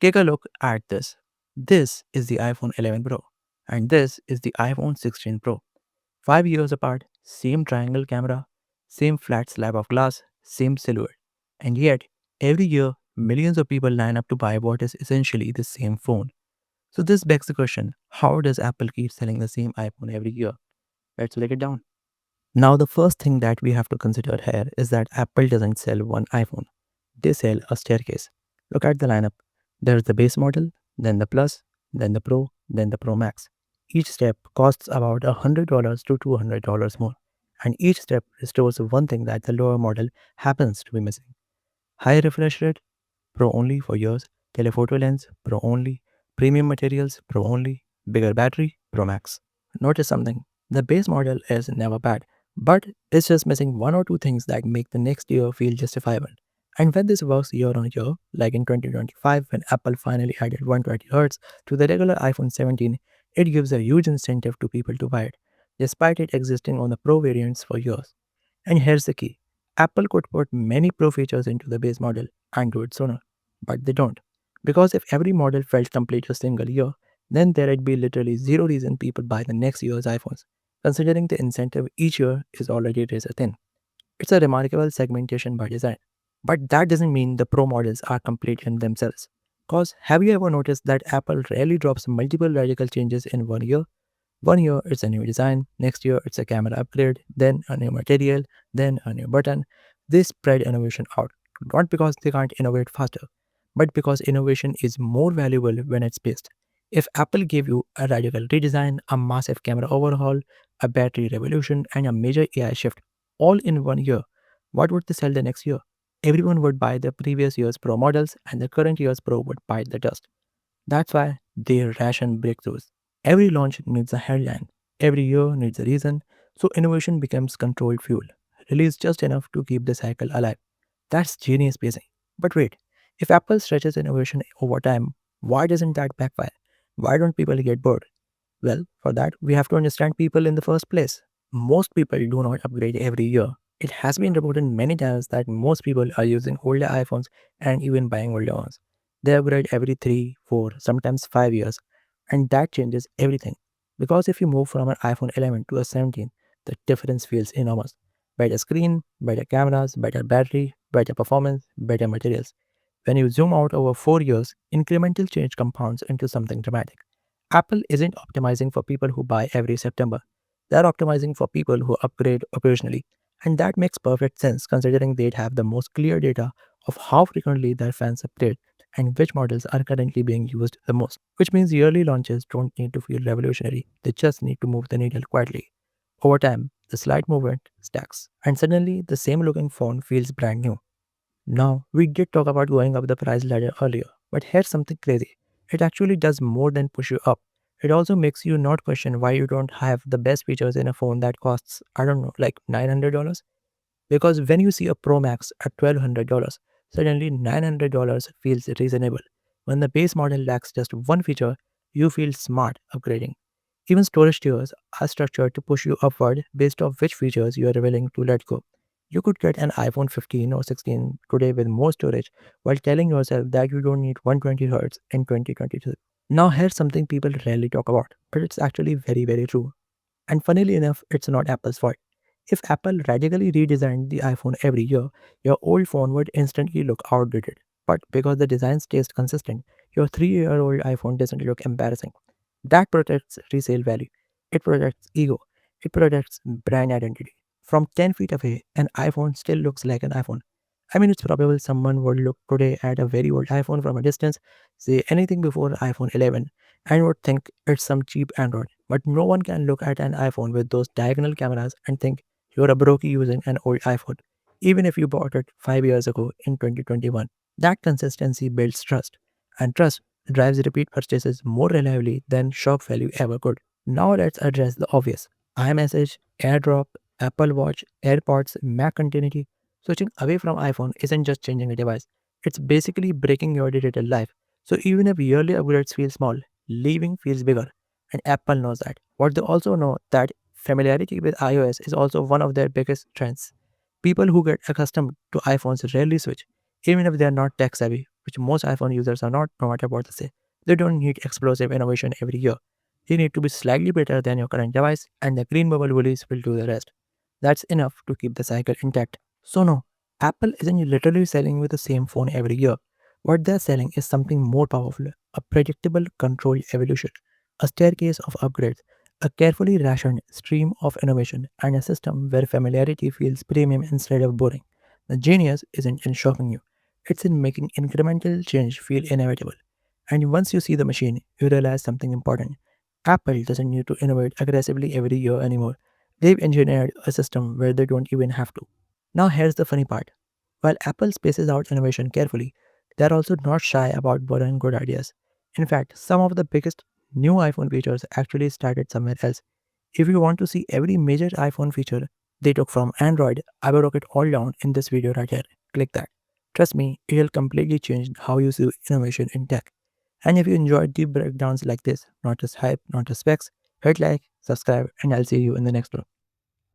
Take a look at this. This is the iPhone 11 Pro, and this is the iPhone 16 Pro. 5 years apart, same triangle camera, same flat slab of glass, same silhouette. And yet, every year, millions of people line up to buy what is essentially the same phone. So, this begs the question, how does Apple keep selling the same iPhone every year? Let's break it down. Now, the first thing that we have to consider here is that Apple doesn't sell one iPhone, they sell a staircase. Look at the lineup. There's the base model, then the Plus, then the Pro, then the Pro Max. Each step costs about $100 to $200 more, and each step restores one thing that the lower model happens to be missing. High refresh rate, Pro only for years, telephoto lens, Pro only, premium materials, Pro only, bigger battery, Pro Max. Notice something, the base model is never bad, but it's just missing one or two things that make the next year feel justifiable. And when this works year on year, like in 2025 when Apple finally added 120Hz to the regular iPhone 17, it gives a huge incentive to people to buy it, despite it existing on the Pro variants for years. And here's the key, Apple could put many Pro features into the base model and do it sooner, but they don't. Because if every model felt complete a single year, then there'd be literally zero reason people buy the next year's iPhones, considering the incentive each year is already razor thin. It's a remarkable segmentation by design. But that doesn't mean the Pro models are complete in themselves. Cause have you ever noticed that Apple rarely drops multiple radical changes in one year? One year it's a new design, next year it's a camera upgrade, then a new material, then a new button. They spread innovation out, not because they can't innovate faster, but because innovation is more valuable when it's paced. If Apple gave you a radical redesign, a massive camera overhaul, a battery revolution, and a major AI shift all in one year, what would they sell the next year? Everyone would buy the previous year's Pro models, and the current year's Pro would bite the dust. That's why they ration breakthroughs. Every launch needs a headline, every year needs a reason, so innovation becomes controlled fuel, released just enough to keep the cycle alive. That's genius pacing. But wait, if Apple stretches innovation over time, why doesn't that backfire? Why don't people get bored? Well, for that, we have to understand people in the first place. Most people do not upgrade every year. It has been reported many times that most people are using older iPhones and even buying older ones. They upgrade every 3, 4, sometimes 5 years, and that changes everything. Because if you move from an iPhone 11 to a 17, the difference feels enormous. Better screen, better cameras, better battery, better performance, better materials. When you zoom out over 4 years, incremental change compounds into something dramatic. Apple isn't optimizing for people who buy every September. They're optimizing for people who upgrade occasionally. And that makes perfect sense considering they'd have the most clear data of how frequently their fans upgrade and which models are currently being used the most. Which means yearly launches don't need to feel revolutionary, they just need to move the needle quietly. Over time, the slight movement stacks, and suddenly the same looking phone feels brand new. Now, we did talk about going up the price ladder earlier, but here's something crazy. It actually does more than push you up. It also makes you not question why you don't have the best features in a phone that costs, I don't know, like $900. Because when you see a Pro Max at $1200, suddenly $900 feels reasonable. When the base model lacks just one feature, you feel smart upgrading. Even storage tiers are structured to push you upward based off which features you are willing to let go. You could get an iPhone 15 or 16 today with more storage while telling yourself that you don't need 120Hz in 2022. Now, here's something people rarely talk about, but it's actually very, very true. And funnily enough, it's not Apple's fault. If Apple radically redesigned the iPhone every year, your old phone would instantly look outdated. But because the design stays consistent, your 3-year-old iPhone doesn't look embarrassing. That protects resale value. It protects ego. It protects brand identity. From 10 feet away, an iPhone still looks like an iPhone. I mean, it's probable someone would look today at a very old iPhone from a distance, say anything before iPhone 11, and would think it's some cheap Android. But no one can look at an iPhone with those diagonal cameras and think you're a brokey using an old iPhone, even if you bought it 5 years ago in 2021. That consistency builds trust, and trust drives repeat purchases more reliably than shock value ever could. Now let's address the obvious. iMessage, AirDrop, Apple Watch, AirPods, Mac continuity. Switching away from iPhone isn't just changing a device, it's basically breaking your digital life. So even if yearly upgrades feel small, leaving feels bigger. And Apple knows that. But they also know that familiarity with iOS is also one of their biggest strengths. People who get accustomed to iPhones rarely switch. even if they are not tech savvy, which most iPhone users are not, no matter what they say. They don't need explosive innovation every year. You need to be slightly better than your current device, and the green bubble bullies will do the rest. That's enough to keep the cycle intact. So, no, Apple isn't literally selling with the same phone every year. What they're selling is something more powerful, a predictable, controlled evolution, a staircase of upgrades, a carefully rationed stream of innovation, and a system where familiarity feels premium instead of boring. The genius isn't in shocking you, it's in making incremental change feel inevitable. And once you see the machine, you realize something important. Apple doesn't need to innovate aggressively every year anymore. They've engineered a system where they don't even have to. Now, here's the funny part. While Apple spaces out innovation carefully, they're also not shy about borrowing good ideas. In fact, some of the biggest new iPhone features actually started somewhere else. If you want to see every major iPhone feature they took from Android, I will broke it all down in this video right here. Click that. Trust me, it'll completely change how you see innovation in tech. And if you enjoyed deep breakdowns like this, not just hype, not just specs, hit like, subscribe, and I'll see you in the next one.